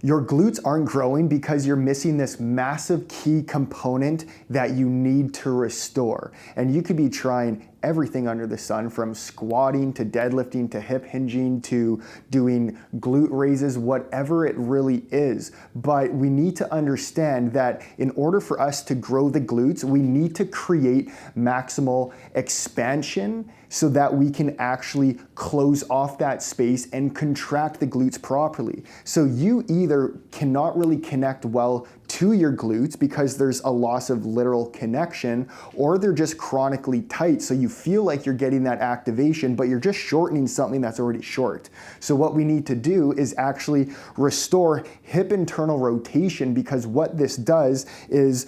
Your glutes aren't growing because you're missing this massive key component that you need to restore. And you could be trying everything under the sun, from squatting to deadlifting to hip hinging to doing glute raises, whatever it really is. But we need to understand that in order for us to grow the glutes, we need to create maximal expansion so that we can actually close off that space and contract the glutes properly. So you either cannot really connect well to your glutes because there's a loss of literal connection, or they're just chronically tight, so you feel like you're getting that activation, but you're just shortening something that's already short. So what we need to do is actually restore hip internal rotation, because what this does is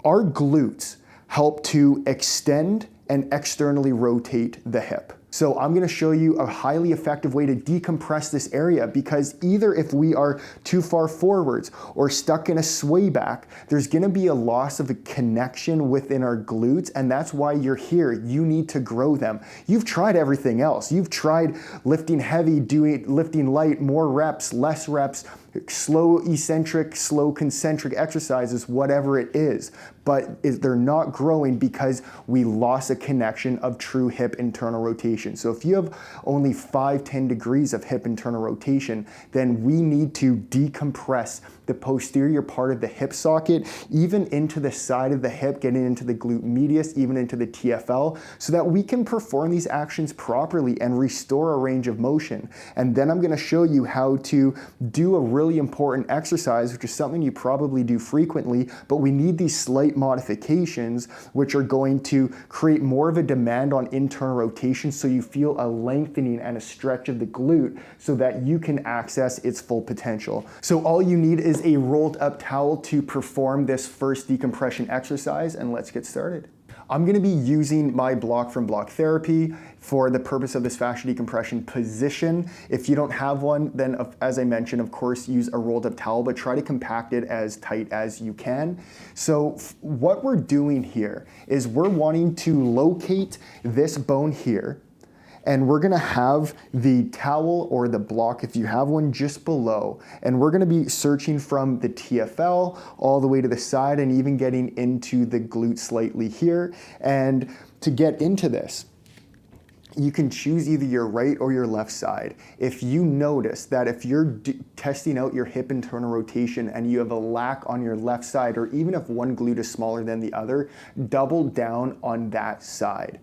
our glutes help to extend and externally rotate the hip. So I'm gonna show you a highly effective way to decompress this area, because either if we are too far forwards or stuck in a sway back, there's gonna be a loss of a connection within our glutes, and that's why you're here. You need to grow them. You've tried everything else. You've tried lifting heavy, lifting light, more reps, less reps, slow eccentric, slow concentric exercises, whatever it is, but they're not growing because we lost a connection of true hip internal rotation. So if you have only 5-10 degrees of hip internal rotation, then we need to decompress the posterior part of the hip socket, even into the side of the hip, getting into the glute medius, even into the TFL, so that we can perform these actions properly and restore a range of motion. And then I'm gonna show you how to do a really important exercise, which is something you probably do frequently, but we need these slight modifications, which are going to create more of a demand on internal rotation, so you feel a lengthening and a stretch of the glute so that you can access its full potential. So all you need is a rolled up towel to perform this first decompression exercise, and let's get started. I'm gonna be using my block from Block Therapy for the purpose of this fascia decompression position. If you don't have one, then as I mentioned, of course, use a rolled up towel, but try to compact it as tight as you can. So what we're doing here is we're wanting to locate this bone here, and we're gonna have the towel or the block, if you have one, just below. And we're gonna be searching from the TFL all the way to the side and even getting into the glute slightly here. And to get into this, you can choose either your right or your left side. If you notice that if you're testing out your hip internal rotation and you have a lack on your left side, or even if one glute is smaller than the other, double down on that side.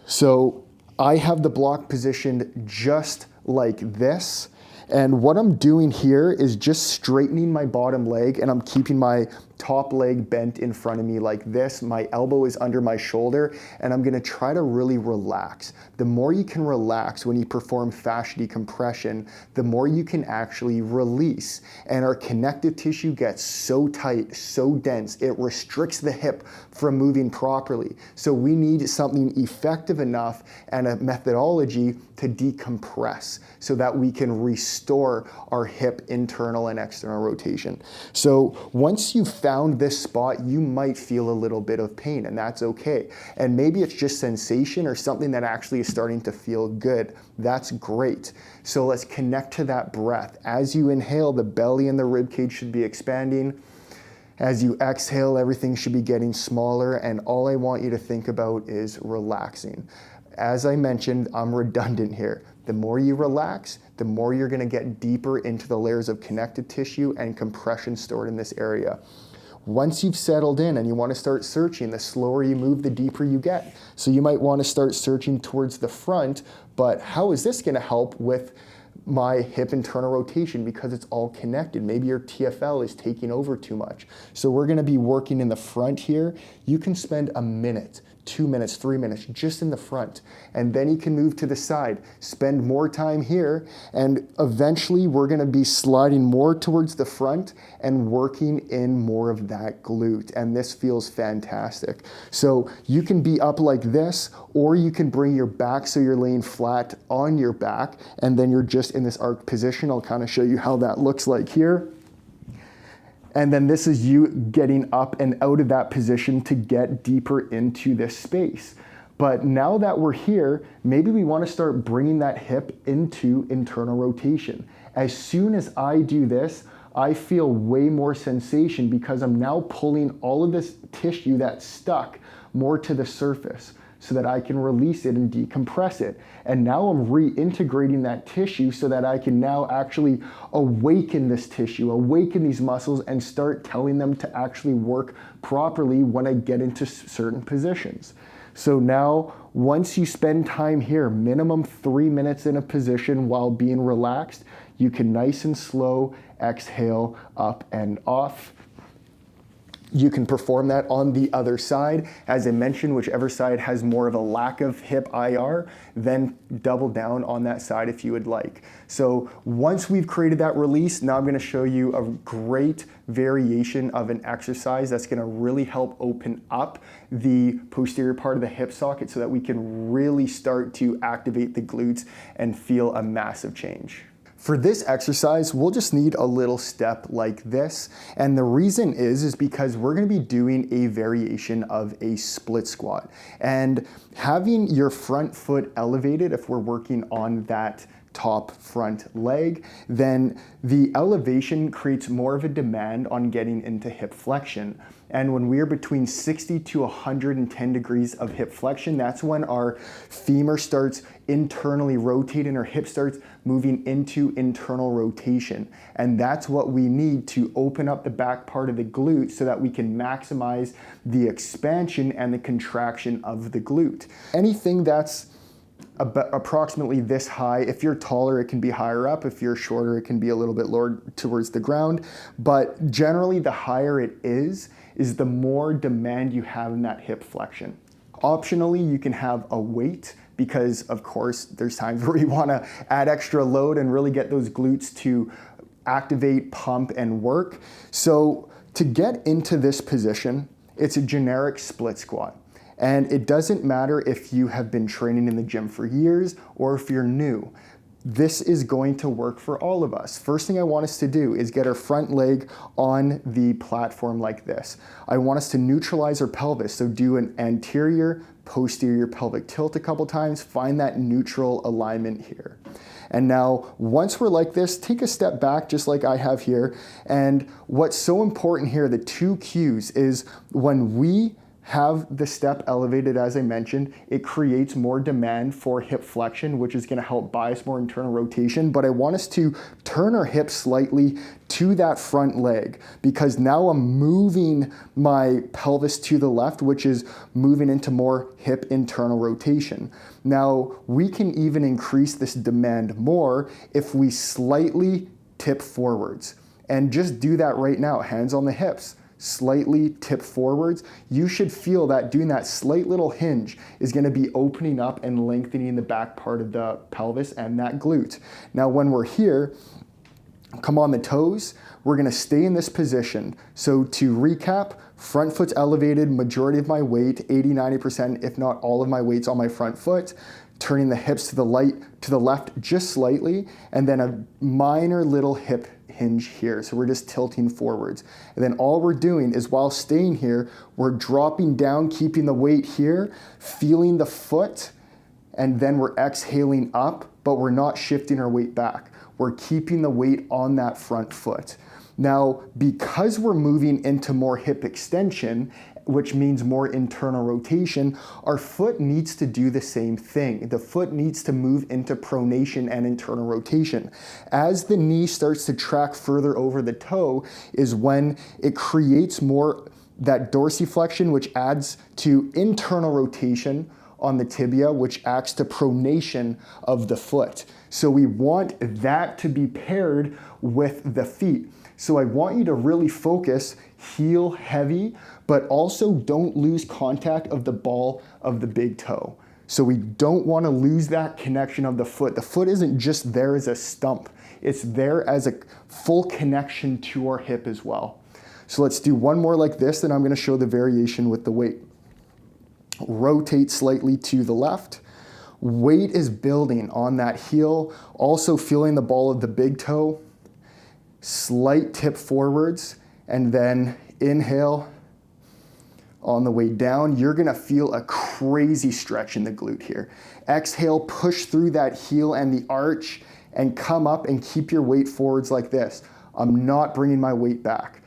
So I have the block positioned just like this. And what I'm doing here is just straightening my bottom leg, and I'm keeping my top leg bent in front of me like this. My elbow is under my shoulder, and I'm gonna try to really relax. The more you can relax when you perform fascia decompression, the more you can actually release. And our connective tissue gets so tight, so dense, it restricts the hip from moving properly. So we need something effective enough and a methodology to decompress so that we can restore our hip internal and external rotation. So once you've found this spot, you might feel a little bit of pain, and that's okay. And maybe it's just sensation or something that actually is starting to feel good. That's great. So let's connect to that breath. As you inhale, the belly and the rib cage should be expanding. As you exhale, everything should be getting smaller, and all I want you to think about is relaxing. As I mentioned, I'm redundant here. The more you relax, the more you're gonna get deeper into the layers of connective tissue and compression stored in this area. Once you've settled in and you wanna start searching, the slower you move, the deeper you get. So you might wanna start searching towards the front, but how is this gonna help with my hip internal rotation? Because it's all connected. Maybe your TFL is taking over too much. So we're gonna be working in the front here. You can spend a minute, 2 minutes, 3 minutes just in the front, and then you can move to the side, spend more time here, and eventually we're gonna be sliding more towards the front and working in more of that glute, and this feels fantastic. So you can be up like this, or you can bring your back so you're laying flat on your back, and then you're just in this arc position. I'll kind of show you how that looks like here. And then this is you getting up and out of that position to get deeper into this space. But now that we're here, maybe we want to start bringing that hip into internal rotation. As soon as I do this, I feel way more sensation because I'm now pulling all of this tissue that's stuck more to the surface so that I can release it and decompress it. And now I'm reintegrating that tissue so that I can now actually awaken this tissue, awaken these muscles, and start telling them to actually work properly when I get into certain positions. So now, once you spend time here, minimum 3 minutes in a position while being relaxed, you can nice and slow exhale up and off. You can perform that on the other side. As I mentioned, whichever side has more of a lack of hip IR, then double down on that side if you would like. So once we've created that release, now I'm gonna show you a great variation of an exercise that's gonna really help open up the posterior part of the hip socket so that we can really start to activate the glutes and feel a massive change. For this exercise, we'll just need a little step like this. And the reason is because we're gonna be doing a variation of a split squat. And having your front foot elevated, if we're working on that top front leg, then the elevation creates more of a demand on getting into hip flexion. And when we're between 60 to 110 degrees of hip flexion, that's when our femur starts internally rotating, our hip starts moving into internal rotation. And that's what we need to open up the back part of the glute so that we can maximize the expansion and the contraction of the glute. Anything that's approximately this high. If you're taller, it can be higher up. If you're shorter, it can be a little bit lower towards the ground. But generally, the higher it is the more demand you have in that hip flexion. Optionally, you can have a weight because, of course, there's times where you want to add extra load and really get those glutes to activate, pump, and work. So to get into this position, it's a generic split squat. And it doesn't matter if you have been training in the gym for years or if you're new. This is going to work for all of us. First thing I want us to do is get our front leg on the platform like this. I want us to neutralize our pelvis, so do an anterior, posterior pelvic tilt a couple times, find that neutral alignment here. And now, once we're like this, take a step back just like I have here. And what's so important here, the two cues, is when we have the step elevated, as I mentioned, it creates more demand for hip flexion, which is gonna help bias more internal rotation. But I want us to turn our hips slightly to that front leg because now I'm moving my pelvis to the left, which is moving into more hip internal rotation. Now, we can even increase this demand more if we slightly tip forwards. And just do that right now, hands on the hips. Slightly tip forwards. You should feel that doing that slight little hinge is gonna be opening up and lengthening the back part of the pelvis and that glute. Now, when we're here, come on the toes, we're gonna stay in this position. So to recap, front foot's elevated, majority of my weight, 80, 90%, if not all of my weight's on my front foot, turning the hips to the left just slightly, and then a minor little hip hinge here. So we're just tilting forwards. And then all we're doing is while staying here, we're dropping down, keeping the weight here, feeling the foot, and then we're exhaling up, but we're not shifting our weight back. We're keeping the weight on that front foot. Now, because we're moving into more hip extension, which means more internal rotation, our foot needs to do the same thing. The foot needs to move into pronation and internal rotation. As the knee starts to track further over the toe is when it creates more that dorsiflexion, which adds to internal rotation on the tibia, which acts to pronation of the foot. So we want that to be paired with the feet. So I want you to really focus, heel heavy, but also don't lose contact of the ball of the big toe. So we don't want to lose that connection of the foot. The foot isn't just there as a stump. It's there as a full connection to our hip as well. So let's do one more like this, then I'm going to show the variation with the weight. Rotate slightly to the left. Weight is building on that heel, also feeling the ball of the big toe. Slight tip forwards, and then inhale. On the way down, you're gonna feel a crazy stretch in the glute here. Exhale, push through that heel and the arch, and come up and keep your weight forwards like this. I'm not bringing my weight back.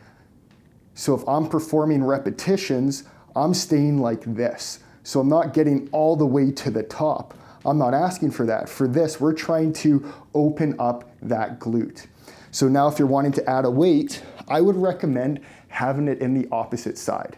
So if I'm performing repetitions, I'm staying like this. So I'm not getting all the way to the top. I'm not asking for that. For this, we're trying to open up that glute. So now if you're wanting to add a weight, I would recommend having it in the opposite side.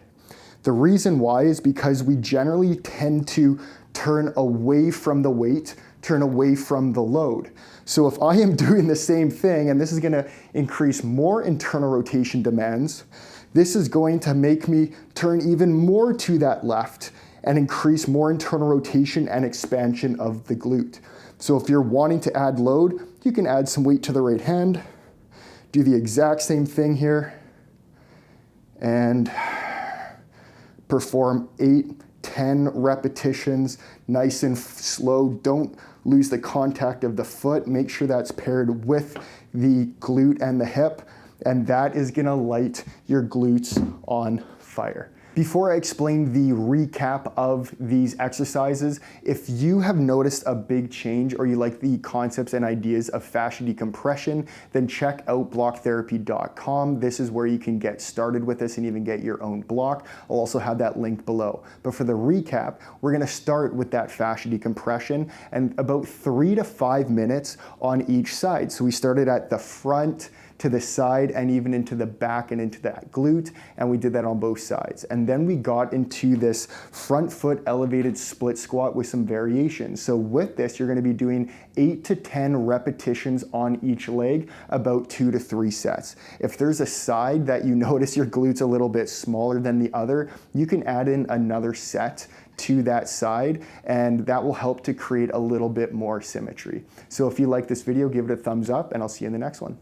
The reason why is because we generally tend to turn away from the weight, turn away from the load. So if I am doing the same thing, and this is gonna increase more internal rotation demands, this is going to make me turn even more to that left and increase more internal rotation and expansion of the glute. So if you're wanting to add load, you can add some weight to the right hand, do the exact same thing here, and perform 8, 10 repetitions, nice and slow. Don't lose the contact of the foot. Make sure that's paired with the glute and the hip, and that is gonna light your glutes on fire. Before I explain the recap of these exercises, if you have noticed a big change or you like the concepts and ideas of fascia decompression, then check out blocktherapy.com. This is where you can get started with this and even get your own block. I'll also have that link below. But for the recap, we're gonna start with that fascia decompression and about 3 to 5 minutes on each side. So we started at the front, to the side, and even into the back and into that glute, and we did that on both sides. And then we got into this front foot elevated split squat with some variations. So with this, you're gonna be doing 8 to 10 repetitions on each leg, about 2 to 3 sets. If there's a side that you notice your glutes a little bit smaller than the other, you can add in another set to that side, and that will help to create a little bit more symmetry. So if you like this video, give it a thumbs up, and I'll see you in the next one.